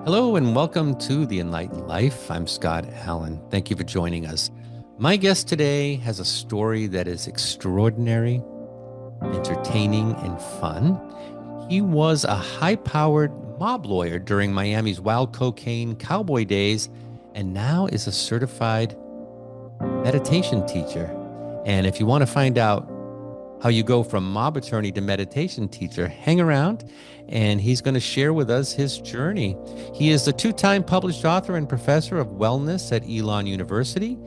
Hello and welcome to The Enlightened Life. I'm Scott Allen. Thank you for joining us. My guest today has a story that is extraordinary, entertaining, and fun. He was a high powered mob lawyer during Miami's wild cocaine cowboy days and now is a certified meditation teacher. And if you want to find out how you go from mob attorney to meditation teacher, hang around and he's going to share with us his journey. He is the two-time published author and professor of wellness at Elon University,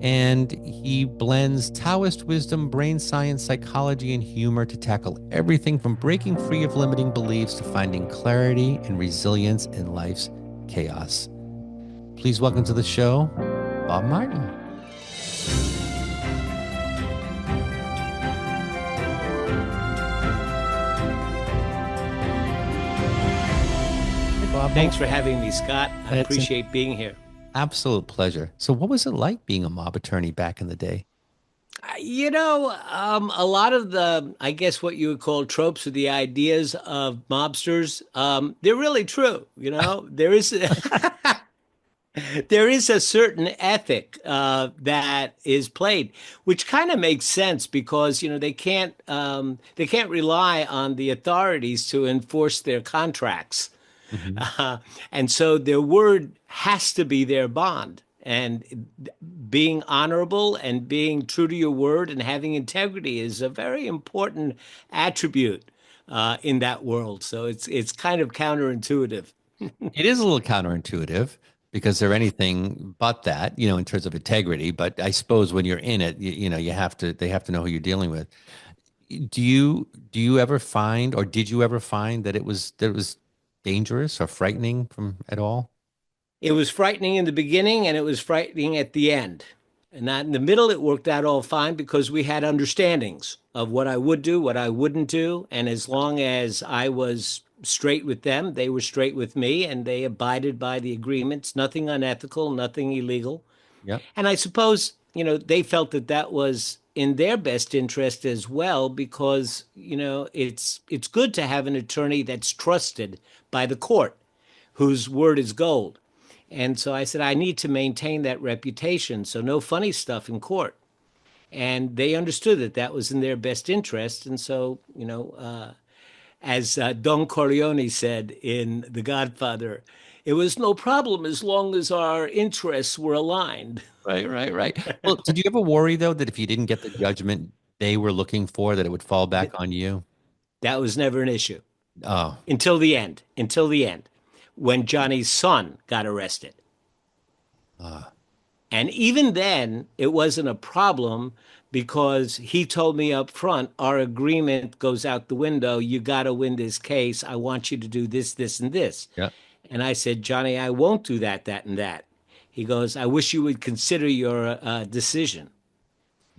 and he blends Taoist wisdom, brain science, psychology, and humor to tackle everything from breaking free of limiting beliefs to finding clarity and resilience in life's chaos. Please welcome to the show, Bob Martin. Bob, Thanks for having me, Scott. I It's an appreciate being here. absolute pleasure. So, what was it like being a mob attorney back in the day? A lot of I guess what you would call tropes or the ideas of mobsters, they're really true. There is a certain ethic that is played, which kind of makes sense because they can't rely on the authorities to enforce their contracts. Mhm. Uh, and so their word has to be their bond. And being honorable and being true to your word and having integrity is a very important attribute in that world. So it's kind of counterintuitive. It is a little counterintuitive because they're anything but that, in terms of integrity. But I suppose when you're in it, you have to, they have to know who you're dealing with. Do you ever find, or did you ever find that it was dangerous or frightening from at all? It was frightening in the beginning and it was frightening at the end. And not in the middle, it worked out all fine because we had understandings of what I would do, what I wouldn't do. And as long as I was straight with them, they were straight with me and they abided by the agreements, nothing unethical, nothing illegal. Yep. And I suppose, they felt that that was in their best interest as well because, it's good to have an attorney that's trusted by the court, whose word is gold. And so I said, I need to maintain that reputation. So no funny stuff in court. And they understood that that was in their best interest. And so, as Don Corleone said in The Godfather, it was no problem as long as our interests were aligned. Right, right, right. Well, did you ever worry though that if you didn't get the judgment they were looking for, that it would fall back on you? That was never an issue Oh, until the end, when Johnny's son got arrested. uh, And even then, it wasn't a problem because he told me up front, our agreement goes out the window. You got to win this case. I want you to do this, this, and this. yeah. And I said, Johnny, I won't do that, that, and that. He goes, I wish you would consider your decision.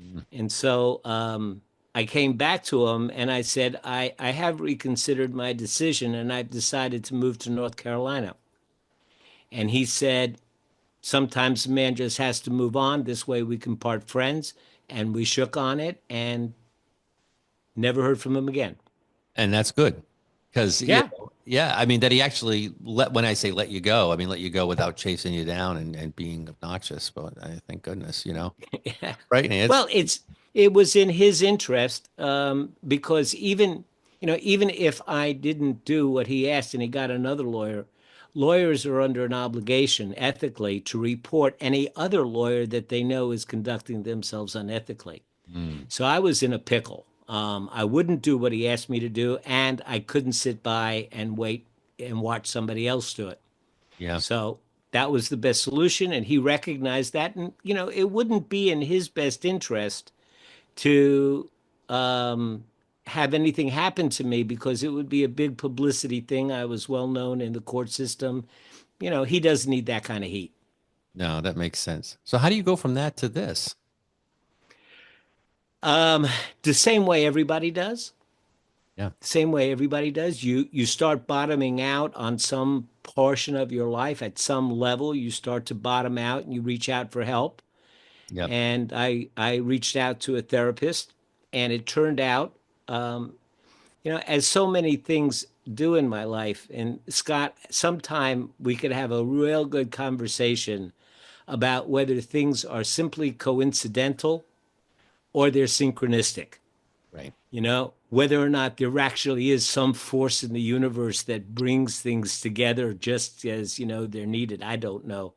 Mm. And so I came back to him and I said, I have reconsidered my decision and I've decided to move to North Carolina. And he said, sometimes a man just has to move on. This way we can part friends. And we shook on it and never heard from him again. And that's good because Yeah. yeah, I mean that he actually let when I say let you go, I mean let you go without chasing you down and being obnoxious. But I thank goodness, Yeah. right? And it's Well, it was in his interest because even if I didn't do what he asked and he got another lawyer, lawyers are under an obligation ethically to report any other lawyer that they know is conducting themselves unethically. mm, So I was in a pickle. I wouldn't do what he asked me to do, and I couldn't sit by and wait and watch somebody else do it. yeah. So that was the best solution, and he recognized that. And it wouldn't be in his best interest to have anything happen to me because it would be a big publicity thing. I was well known in the court system. He doesn't need that kind of heat. No, that makes sense. So how do you go from that to this? Um, the same way everybody does. Yeah. Same way everybody does. You start bottoming out on some portion of your life at some level. You start to bottom out and you reach out for help. Yep. And I reached out to a therapist, and it turned out, as so many things do in my life. And Scott, sometime we could have a real good conversation about whether things are simply coincidental or they're synchronistic. Right. Whether or not there actually is some force in the universe that brings things together just as, they're needed. I don't know.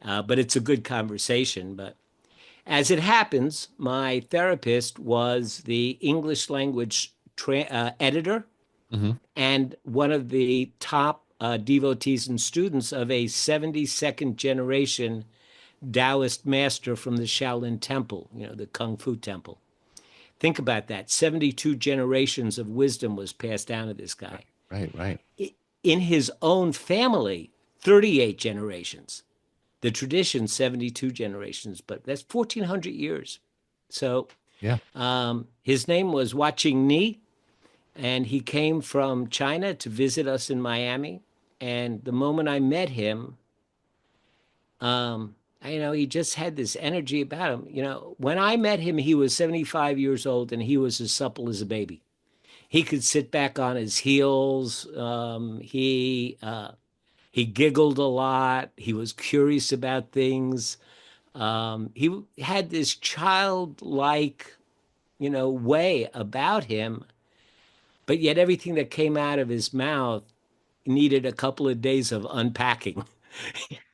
But it's a good conversation. But as it happens, my therapist was the English language editor Hmm. and one of the top devotees and students of a 72nd generation Taoist master from the Shaolin Temple, the Kung Fu Temple. Think about that. 72 generations of wisdom was passed down to this guy. Right. Right. In his own family, 38 generations. The tradition, 72 generations, but that's 1,400 years. So Yeah. his name was Watching Ni, and he came from China to visit us in Miami. And the moment I met him, he just had this energy about him. When I met him, he was 75 years old and he was as supple as a baby. He could sit back on his heels. He giggled a lot. He was curious about things. He had this childlike, way about him, but yet everything that came out of his mouth needed a couple of days of unpacking.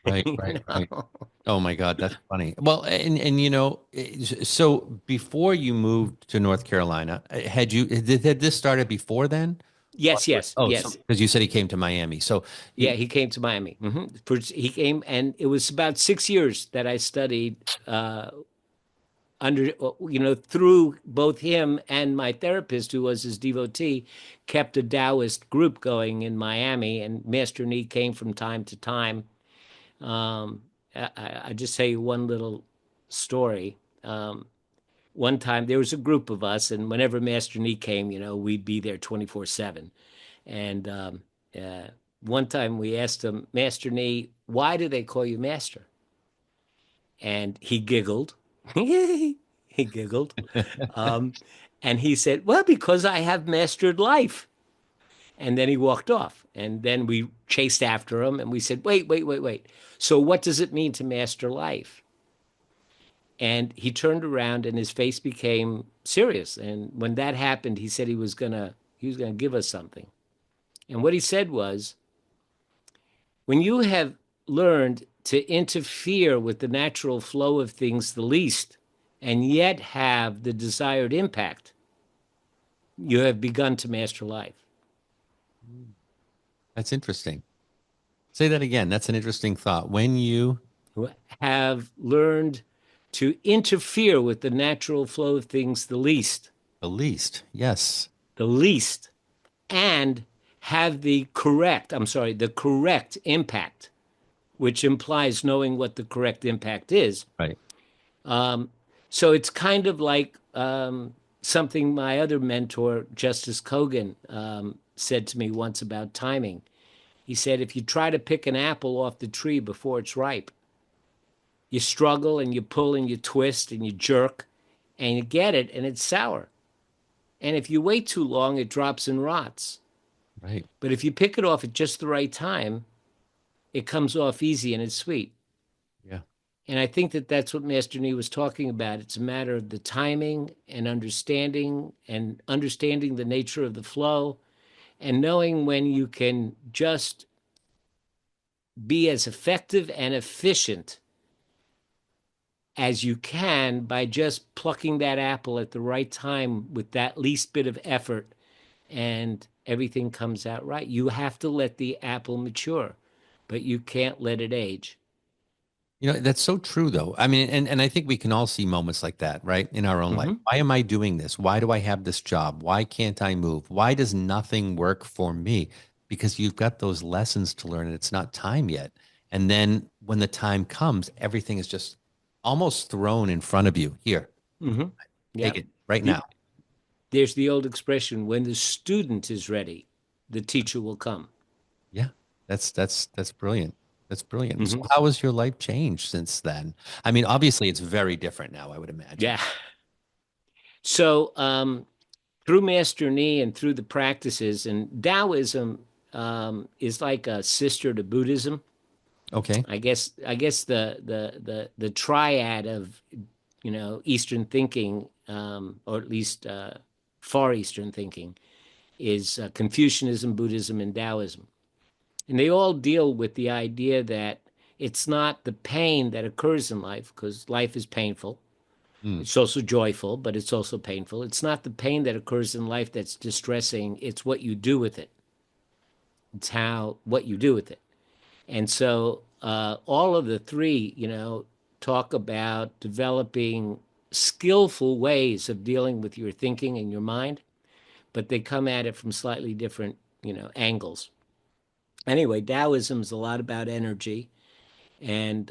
Right. you Right. Right. know? Oh my God, that's funny. Well, and so before you moved to North Carolina, had this started before then? Yes, yes, Oh, so yes. because you said he came to Miami. So Yeah, he, he came to Miami. He came, and it was about 6 years that I studied under, through both him and my therapist, who was his devotee, kept a Taoist group going in Miami, and Master Nee came from time to time. I just say one little story. One time there was a group of us, and whenever Master Nee came, we'd be there 24/7. And uh, one time we asked him, Master Nee, why do they call you Master? And he giggled. He giggled. Um, and he said, well, because I have mastered life. And then he walked off. And then we chased after him and we said, wait, wait, wait, wait. So what does it mean to master life? And he turned around and his face became serious. And when that happened, he said he was gonna give us something. And what he said was, when you have learned to interfere with the natural flow of things the least, and yet have the desired impact, you have begun to master life. that's interesting. Say that again. That's an interesting thought. When you Have learned to interfere with the natural flow of things the least, yes, the least, and have the correct impact, which implies knowing what the correct impact is. right, So it's kind of like something my other mentor, Justice Kogan, said to me once about timing. He said, if you try to pick an apple off the tree before it's ripe, you struggle and you pull and you twist and you jerk and you get it and it's sour. And if you wait too long, it drops and rots. right. But if you pick it off at just the right time, it comes off easy and it's sweet. Yeah. And I think that that's what Master Nee was talking about. It's a matter of the timing and understanding the nature of the flow and knowing when you can just be as effective and efficient as you can by just plucking that apple at the right time with that least bit of effort, and everything comes out right. You have to let the apple mature, but you can't let it age. That's so true though. I mean, and I think we can all see moments like that, right? In our own life. Mm-hmm. Why am I doing this? Why do I have this job? Why can't I move? Why does nothing work for me? Because you've got those lessons to learn and it's not time yet. And then when the time comes, everything is just almost thrown in front of you. Here, Mm-hmm. take Yeah. it right The, now. there's the old expression, when the student is ready, the teacher will come. Yeah. That's brilliant. That's brilliant. So Mm-hmm. how has your life changed since then? I mean, obviously it's very different now, I would imagine. Yeah. So through Master Ni and through the practices, and Taoism is like a sister to Buddhism. Okay. I guess the triad of Eastern thinking, or at least Far Eastern thinking, is Confucianism, Buddhism, and Taoism, and they all deal with the idea that it's not the pain that occurs in life, because life is painful. Mm, It's also joyful, but it's also painful. It's not the pain that occurs in life that's distressing. It's what you do with it. It's how what you do with it. And so all of the three, talk about developing skillful ways of dealing with your thinking and your mind, but they come at it from slightly different, angles. Anyway, Taoism is a lot about energy, and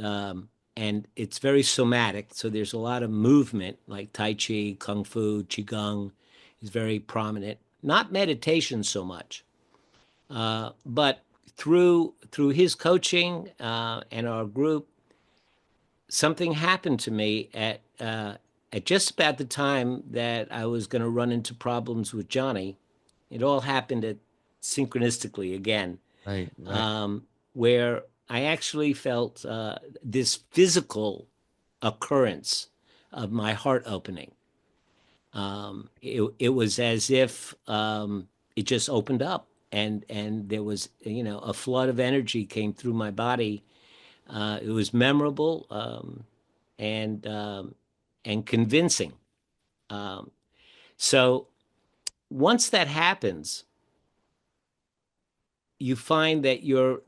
it's very somatic. So there's a lot of movement, like Tai Chi, Kung Fu, Qigong is very prominent. Not meditation so much, but through his coaching and our group, something happened to me at just about the time that I was going to run into problems with Johnny. It all happened synchronistically again, right, right. um, where I actually felt this physical occurrence of my heart opening. It was as if it just opened up, and there was a flood of energy came through my body. It was memorable, and and convincing. So once that happens, you find that your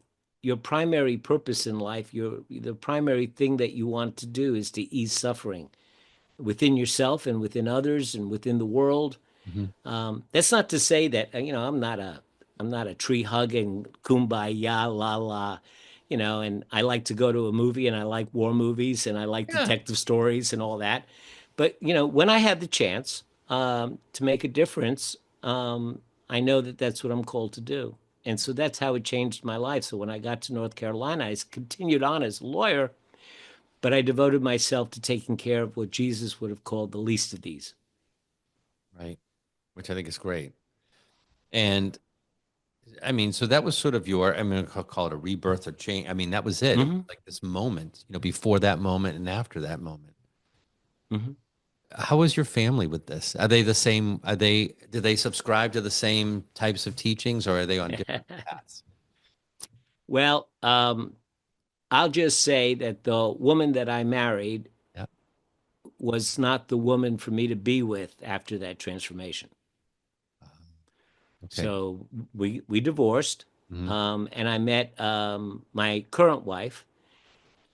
primary purpose in life, the primary thing that you want to do is to ease suffering within yourself and within others and within the world. Hmm. That's not to say that I'm not a tree hugging kumbaya la la, and I like to go to a movie and I like war movies and I like Yeah, detective stories and all that. But when I have the chance to make a difference, I know that that's what I'm called to do. And so that's how it changed my life. So when I got to North Carolina, I continued on as a lawyer, but I devoted myself to taking care of what Jesus would have called the least of these. right. Which I think is great. And I mean, so that was sort of your, I mean, I'll call it a rebirth or change. I mean, that was it. It was Hmm. like this moment, before that moment and after that moment. Hmm. How was your family with this? Are they the same? Do they subscribe to the same types of teachings, or are they on different paths? Well, I'll just say that the woman that I married Yeah. was not the woman for me to be with after that transformation. Okay. So we divorced, Hmm. and I met my current wife.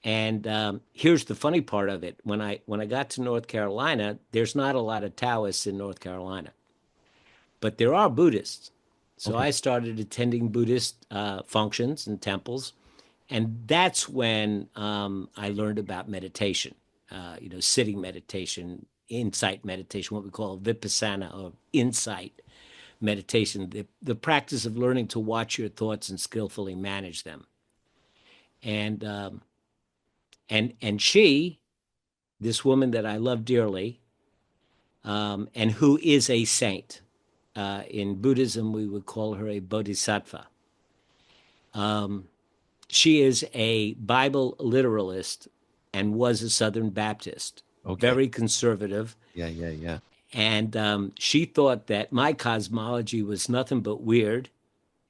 And here's the funny part of it: when I got to North Carolina, there's not a lot of Taoists in North Carolina, but there are Buddhists. So Okay. I started attending Buddhist functions and temples, and that's when I learned about meditation. Sitting meditation, insight meditation, what we call vipassana or insight meditation, the practice of learning to watch your thoughts and skillfully manage them. And she, this woman that I love dearly, and who is a saint. In Buddhism, we would call her a bodhisattva. She is a Bible literalist and was a Southern Baptist, Okay. very conservative. Yeah. Yeah. Yeah. And she thought that my cosmology was nothing but weird,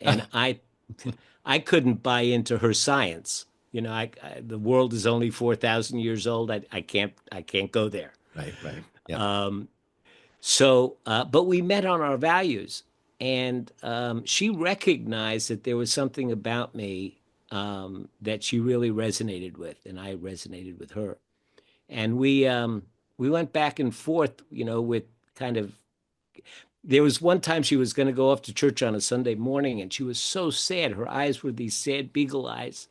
and I couldn't buy into her science. The world is only 4,000 years old. I can't go there. Right. Right. Yeah. So, but we met on our values, and she recognized that there was something about me that she really resonated with, and I resonated with her. And we went back and forth, with kind of. There was one time she was going to go off to church on a Sunday morning, and she was so sad. Her eyes were these sad beagle eyes.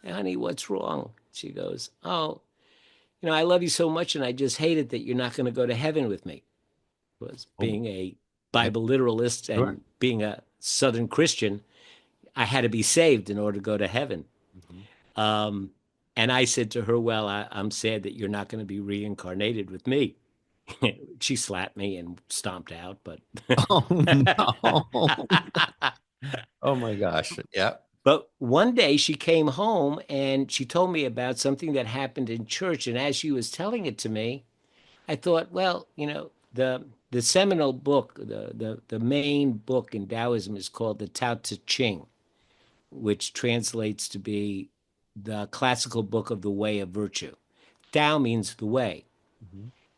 Honey, what's wrong? She goes, oh, I love you so much, and I just hate it that you're not going to go to heaven with me. Was Oh, being a yeah. Bible literalist Sure. and being a Southern Christian, I had to be saved in order to go to heaven. Hmm. And I said to her, well, I'm sad that you're not going to be reincarnated with me. She slapped me and stomped out, but Oh no. Oh my gosh. Yeah. but one day she came home and she told me about something that happened in church. And as she was telling it to me, I thought, well, the seminal book, the main book in Taoism is called the Tao Te Ching, which translates to be the classical book of the way of virtue. Tao means the way.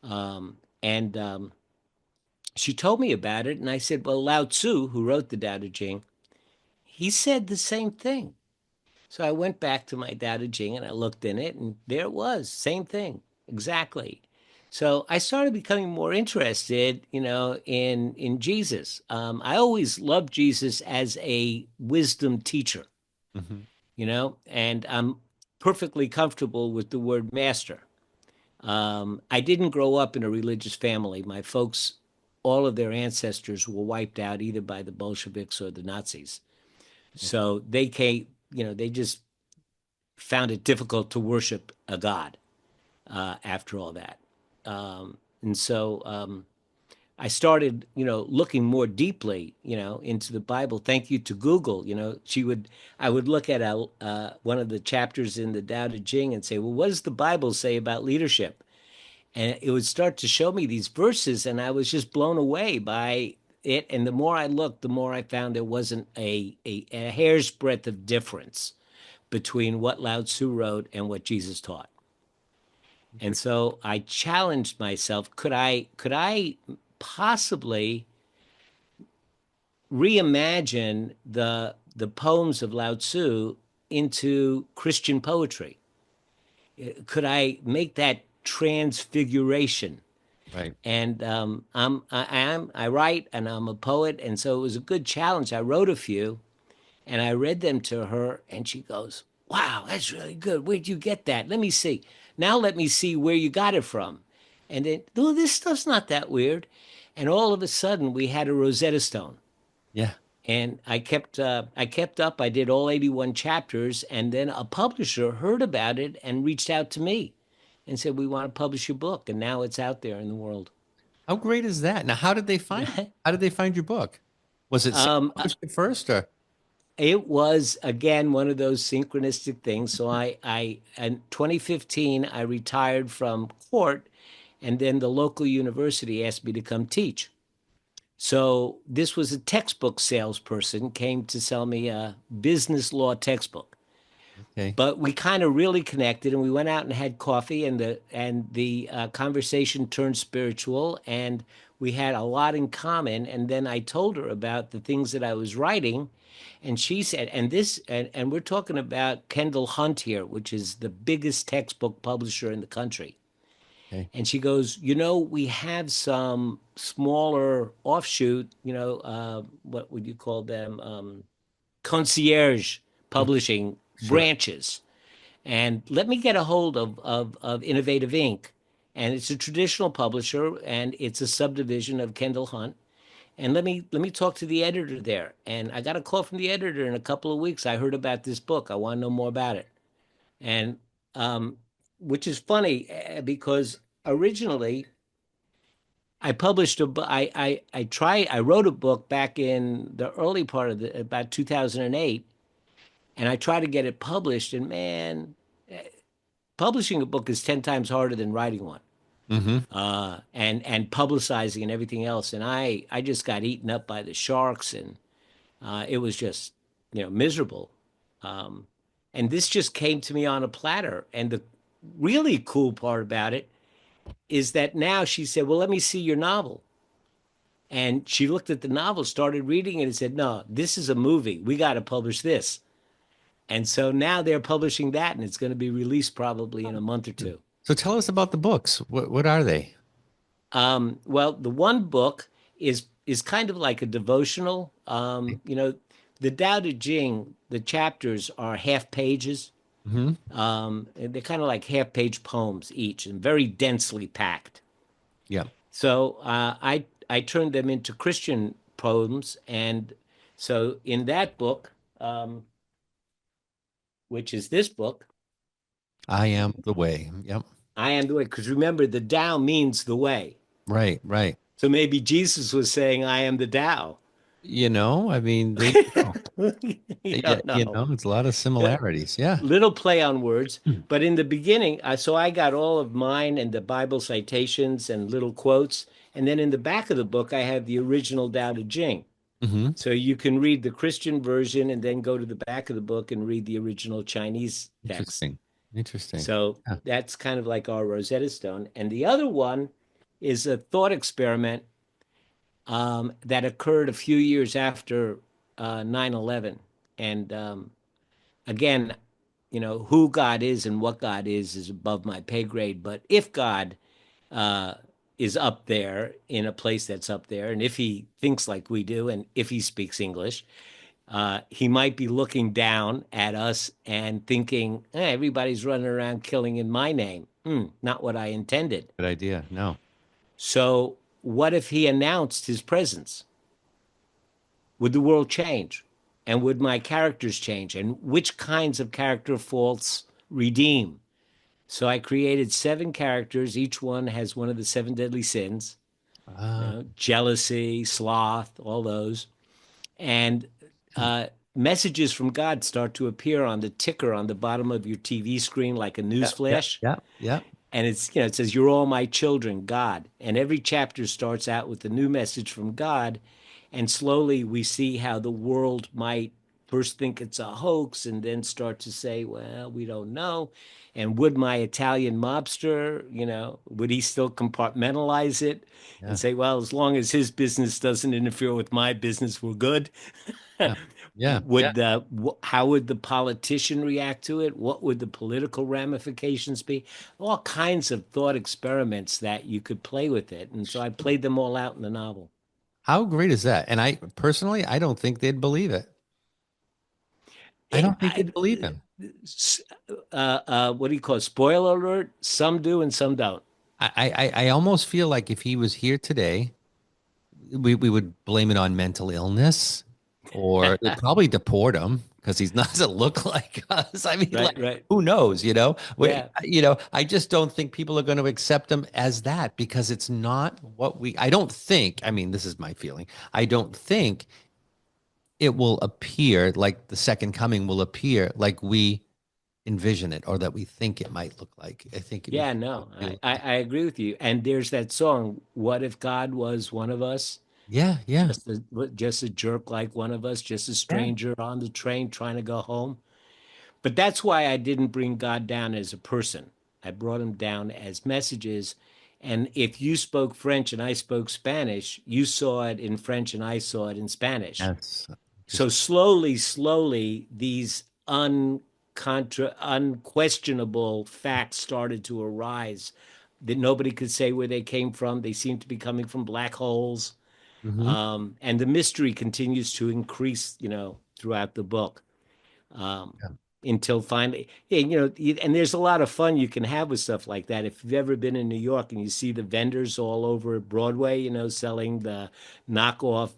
Mhm. And she told me about it, and I said, well, Lao Tzu, who wrote the Tao Te Ching, he said the same thing. So I went back to my Tao Te Ching and I looked in it, and there it was, same thing, exactly. So I started becoming more interested, in Jesus. I always loved Jesus as a wisdom teacher, Mhm. and I'm perfectly comfortable with the word master. I didn't grow up in a religious family. My folks, all of their ancestors were wiped out either by the Bolsheviks or the Nazis. So they came, they just found it difficult to worship a god after all that. And so I started, looking more deeply, into the Bible. Thank you to Google. I would look at one of the chapters in the Tao Te Ching and say, well, what does the Bible say about leadership? And it would start to show me these verses, and I was just blown away by it. And the more I looked, the more I found there wasn't a hair's breadth of difference between what Lao Tzu wrote and what Jesus taught. And so I challenged myself, could I possibly reimagine the poems of Lao Tzu into Christian poetry? Could I make that transfiguration? Right. And I write and I'm a poet, and so it was a good challenge. I wrote a few, and I read them to her, and she goes, "Wow, that's really good. Where'd you get that? Let me see. Now let me see where you got it from." And then, oh, this stuff's not that weird. And all of a sudden, we had a Rosetta Stone, Yeah. and I kept up. I did all 81 chapters, and then a publisher heard about it and reached out to me and said, "We want to publish your book," and now it's out there in the world. How great is that? Now, how did they find your book? Was it um, self-published at first or? It was again one of those synchronistic things. So in 2015, I retired from court, and then the local university asked me to come teach. So this was a textbook salesperson came to sell me a business law textbook. Okay. But we kind of really connected, and we went out and had coffee, and the conversation turned spiritual, and we had a lot in common. And then I told her about the things that I was writing, and she said, and we're talking about Kendall Hunt here, which is the biggest textbook publisher in the country. Okay. And she goes, we have some smaller offshoot, what would you call them? Concierge Mhm. publishing Sure. branches. And let me get a hold of Innovative Inc. And it's a traditional publisher, and it's a subdivision of Kendall Hunt. And let me talk to the editor there. And I got a call from the editor in a couple of weeks. I heard about this book. I want to know more about it. And um, which is funny because originally I published a book. I wrote a book back in the early part of about 2008, and I tried to get it published. And man, publishing a book is 10 times harder than writing one, Hmm. and publicizing and everything else. And I just got eaten up by the sharks, and it was just miserable. Um, and this just came to me on a platter. And the really cool part about it is that now she said, "Well, let me see your novel." And she looked at the novel, started reading it, and said, "No, this is a movie. We got to publish this." And so now they're publishing that, and it's going to be released probably in a month or two. So tell us about the books. What are they? Well, the one book is kind of like a devotional. The Tao Te Ching, the chapters are half pages. Hmm. They're kind of like half page poems each, and very densely packed. Yeah. So I turned them into Christian poems, and so in that book, which is this book, I am the way. Yep. I am the way. Because remember, the Tao means the way. Right, right. So maybe Jesus was saying, I am the Tao. I mean, there you go. You Yeah, don't know. it's a lot of Yeah. similarities. Yeah. Little play on words. Hmm. But in the beginning, so I got all of mine and the Bible citations and little quotes. And then in the back of the book, I have the original Tao Te Ching. Hmm. So you can read the Christian version and then go to the back of the book and read the original Chinese text. Interesting. Interesting. So Yeah. that's kind of like our Rosetta Stone. And the other one is a thought experiment that occurred a few years after 9/11. And again, who God is and what God is above my pay grade. But if God uh, is up there in a place that's up there, and if he thinks like we do, and if he speaks English, he might be looking down at us and thinking, everybody's running around killing in my name. Not what I intended. Good idea. No. So, what if he announced his presence? Would the world change? And would my characters change? And which kinds of character faults redeem? So I created 7 characters. Each one has one of the 7 deadly sins, Ah, jealousy, sloth, all those. And messages from God start to appear on the ticker on the bottom of your TV screen like a yeah, yeah, newsflash. yeah, yeah. And it says, You're all my children, God. And every chapter starts out with a new message from God. And slowly we see how the world might first think it's a hoax and then start to say, well, we don't know. And would my Italian mobster, would he still compartmentalize it and Yeah, say, well, as long as his business doesn't interfere with my business, we're good? yeah, yeah, yeah. Would the how would the politician react to it? What would the political ramifications be? All kinds of thought experiments that you could play with it. And so I played them all out in the novel. How great is that? And I personally, I don't think they'd believe it. I It, don't think I, they'd believe him. what do you call it? Spoiler alert. Some do and some don't. I almost feel like if he was here today, we would blame it on mental illness, or they'd probably deport him because he doesn't look like us. I mean, Right, like, right. who knows? Yeah. I just don't think people are going to accept him as that because it's not what we. I don't think. I mean, this is my feeling. I don't think it will appear like the second coming will appear like we envision it or that we think it might look like. I think it'd Yeah, no, be I agree with you. And there's that song, What If God Was One of Us? yeah, yeah, Just a jerk like one of us, just a yeah. stranger on the train trying to go home. But that's why I didn't bring God down as a person. I brought him down as messages. And if you spoke French and I spoke Spanish, you saw it in French and I saw it in Spanish. Yes. So slowly, these unquestionable facts started to arise that nobody could say where they came from. They seem to be coming from black holes. Hmm. And the mystery continues to increase, throughout the book Yeah. until finally, yeah, and there's a lot of fun you can have with stuff like that. If you've ever been in New York and you see the vendors all over Broadway, selling the knockoff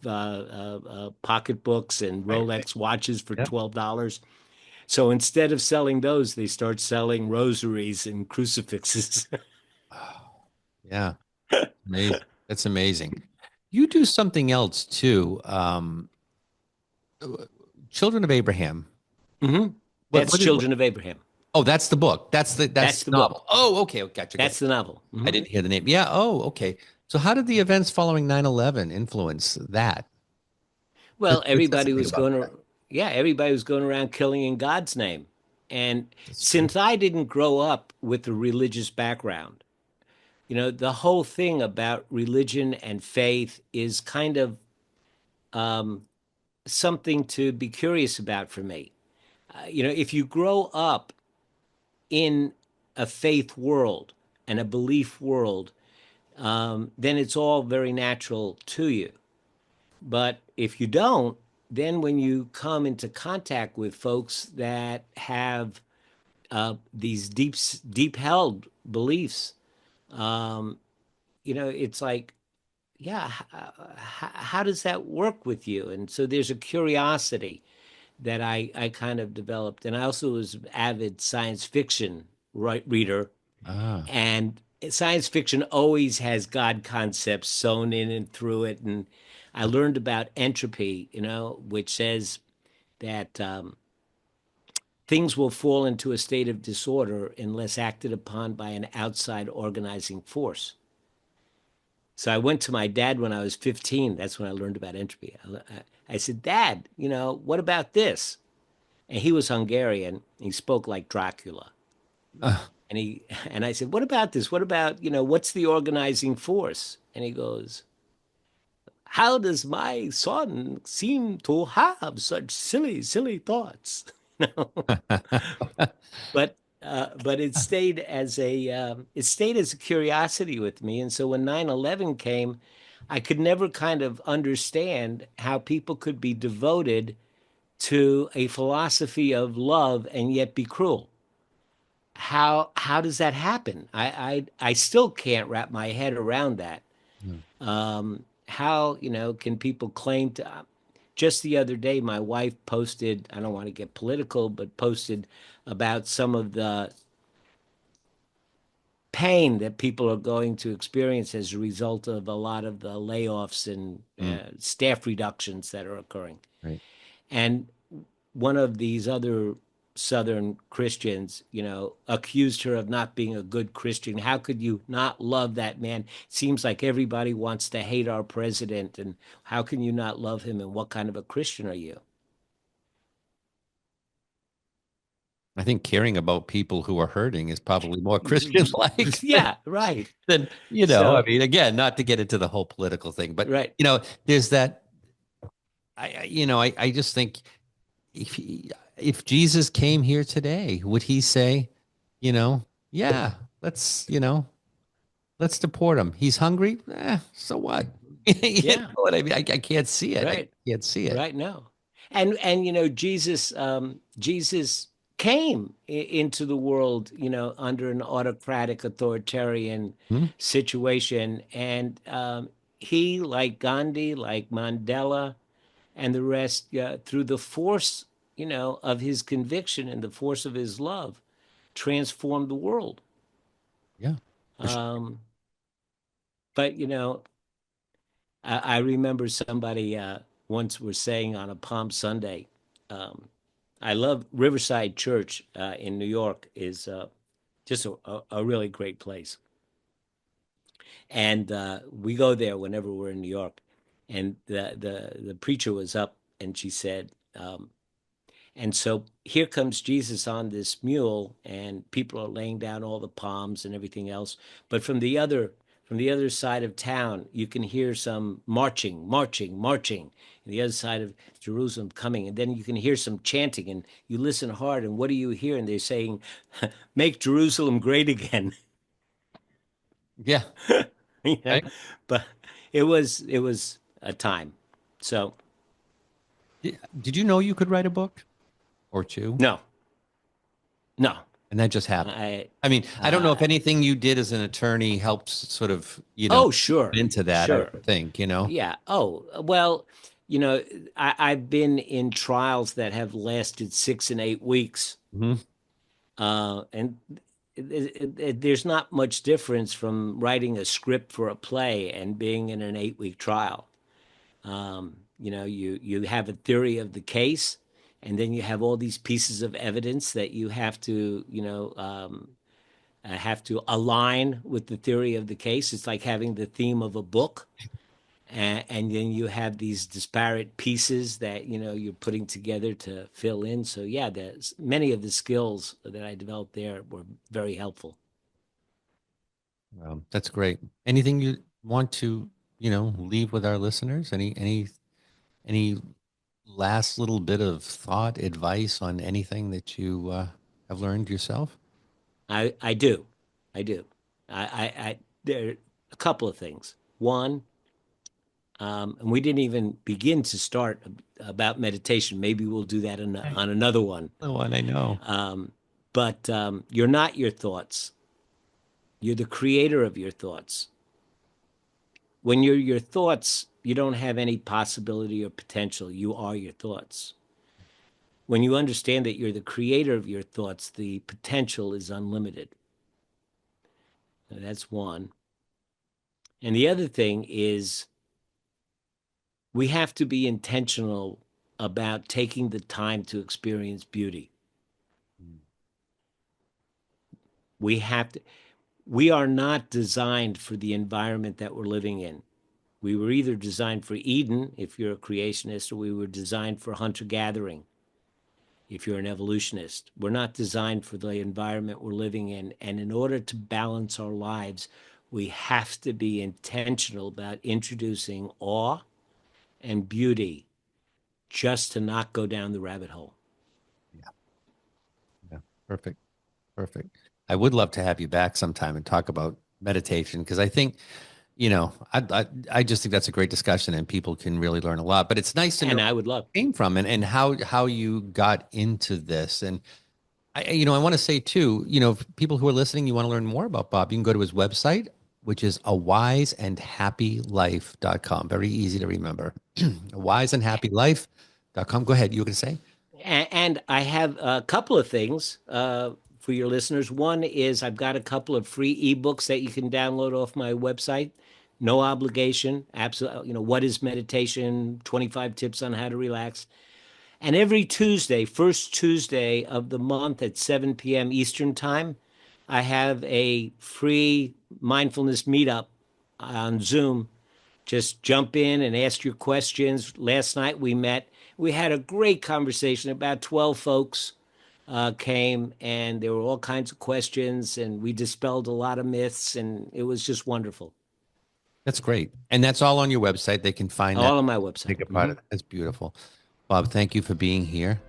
pocketbooks and Right, right. Rolex watches for Yeah. $12. So instead of selling those, they start selling rosaries and crucifixes. Oh, yeah. Amazing. That's amazing. You do something else too. Children of Abraham. hmm What, That's what is, what, Children of Abraham. oh, that's the book. That's That's the the novel. book. Oh, okay. Oh, gotcha. Gotcha. That's the novel. I didn't hear the name. Yeah. Oh, okay. So how did the events following 9/11 influence that? Well, Let's think about that. everybody was going around killing in God's name. And That's true. since I didn't grow up with a religious background, the whole thing about religion and faith is kind of something to be curious about for me. If you grow up in a faith world and a belief world, then it's all very natural to you. But if you don't, then when you come into contact with folks that have these deep held beliefs, it's like, yeah, how does that work with you? And so there's a curiosity that I kind of developed. And I also was an avid science fiction reader. Ah, And science fiction always has God concepts sewn in and through it. And I learned about entropy, which says that things will fall into a state of disorder unless acted upon by an outside organizing force. So I went to my dad when I was 15. That's when I learned about entropy. I said, Dad, what about this? And he was Hungarian. He spoke like Dracula. Uh, And I said, what about this? What about, what's the organizing force? And he goes, how does my son seem to have such silly, silly thoughts? You know? But it stayed as a curiosity with me. And so when 9/11 came, I could never kind of understand how people could be devoted to a philosophy of love and yet be cruel. How does that happen? I still can't wrap my head around that. How, can people claim to just the other day my wife posted, I don't want to get political, but posted about some of the pain that people are going to experience as a result of a lot of the layoffs and mm, staff reductions that are occurring. right. And one of these other Southern Christians, accused her of not being a good Christian. How could you not love that man? It seems like everybody wants to hate our president. And how can you not love him? And what kind of a Christian are you? I think caring about people who are hurting is probably more Christian-like Yeah, right. than, I So, mean, again, not to get into the whole political thing, but, right. there's that, I just think if if Jesus came here today, would he say, yeah, let's, let's deport him. He's hungry. So what? You know Yeah, what I mean? I can't see it. I right. can't see it. Right now. And Jesus came into the world, under an autocratic authoritarian Hmm? situation. And he, like Gandhi, like Mandela, and the rest, through the force, of his conviction and the force of his love, transformed the world. Yeah, for sure. Um, but I remember somebody once was saying on a Palm Sunday, um, I love Riverside Church in New York is just a really great place. And we go there whenever we're in New York. And the preacher was up and she said, and so here comes Jesus on this mule, and people are laying down all the palms and everything else. But from the other side of town, you can hear some marching, marching, marching. And the other side of Jerusalem coming, and then you can hear some chanting, and you listen hard, and what do you hear? And they're saying, "Make Jerusalem great again." Yeah. you know, Okay. but it was a time. So Did you know you could write a book or two? no, no, And that just happened. I I mean, I don't know uh, if anything you did as an attorney helps sort of, oh, sure, into that, I sure. would think. Yeah. Oh, well, you know, I've been in trials that have lasted 6 and 8 weeks, Hmm. and there's not much difference from writing a script for a play and being in an 8-week trial. You have a theory of the case, and then you have all these pieces of evidence that you have to align with the theory of the case. It's like having the theme of a book, and then you have these disparate pieces that you're putting together to fill in. So yeah, there's many of the skills that I developed there were very helpful. That's great. Anything you want to, leave with our listeners? Any last little bit of thought, advice on anything that you have learned yourself? I do, I do. I there are a couple of things. One, and we didn't even begin to start about meditation. Maybe we'll do that Right. on another one. The one I know. But you're not your thoughts. You're the creator of your thoughts. When you're your thoughts, you don't have any possibility or potential. You are your thoughts. When you understand that you're the creator of your thoughts, the potential is unlimited. That's one. And the other thing is we have to be intentional about taking the time to experience beauty. We have to, we are not designed for the environment that we're living in. We were either designed for Eden, if you're a creationist, or we were designed for hunter gathering, if you're an evolutionist. We're not designed for the environment we're living in. And in order to balance our lives, we have to be intentional about introducing awe and beauty just to not go down the rabbit hole. Yeah. Yeah. Perfect. Perfect. I would love to have you back sometime and talk about meditation because I think, I just think that's a great discussion and people can really learn a lot. But it's nice to know And where I would love. you came from and how you got into this. And I want to say too, if people who are listening, you want to learn more about Bob, you can go to his website, which is awiseandhappylife.com. Very easy to remember. awiseandhappylife.com. Go ahead. You were going to say? And I have a couple of things for your listeners. One is I've got a couple of free ebooks that you can download off my website. No obligation. Absolutely. What is meditation? 25 tips on how to relax. And every Tuesday, first Tuesday of the month at 7 p.m. Eastern Time, I have a free mindfulness meetup on Zoom. Just jump in and ask your questions. Last night we met. We had a great conversation. About 12 folks came, and there were all kinds of questions, and we dispelled a lot of myths, and it was just wonderful. That's great. And that's all on your website. They can find that. All on my website. Take a part of it. That's beautiful. Bob, thank you for being here.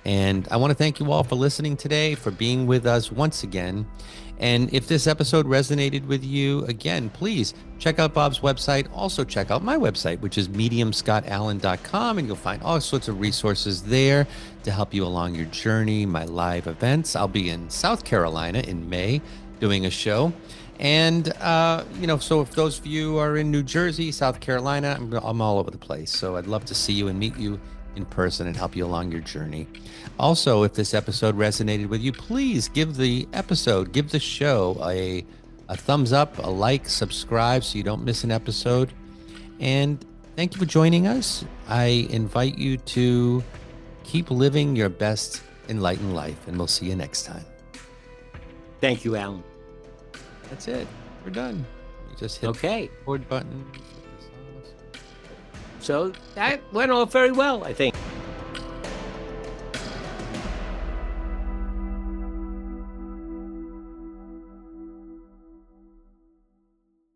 And I want to thank you all for listening today, for being with us once again. And if this episode resonated with you, again, please check out Bob's website. Also, check out my website, which is mediumscottallen.com. And you'll find all sorts of resources there to help you along your journey, my live events. I'll be in South Carolina in May doing a show. And, so if those of you are in New Jersey, South Carolina, I'm all over the place. So I'd love to see you and meet you in person and help you along your journey. Also, if this episode resonated with you, please give the show a thumbs up, a like, subscribe so you don't miss an episode. And thank you for joining us. I invite you to keep living your best enlightened life, and we'll see you next time. Thank you, Alan. That's it. We're done. You just hit the record button. So that went off very well, I think.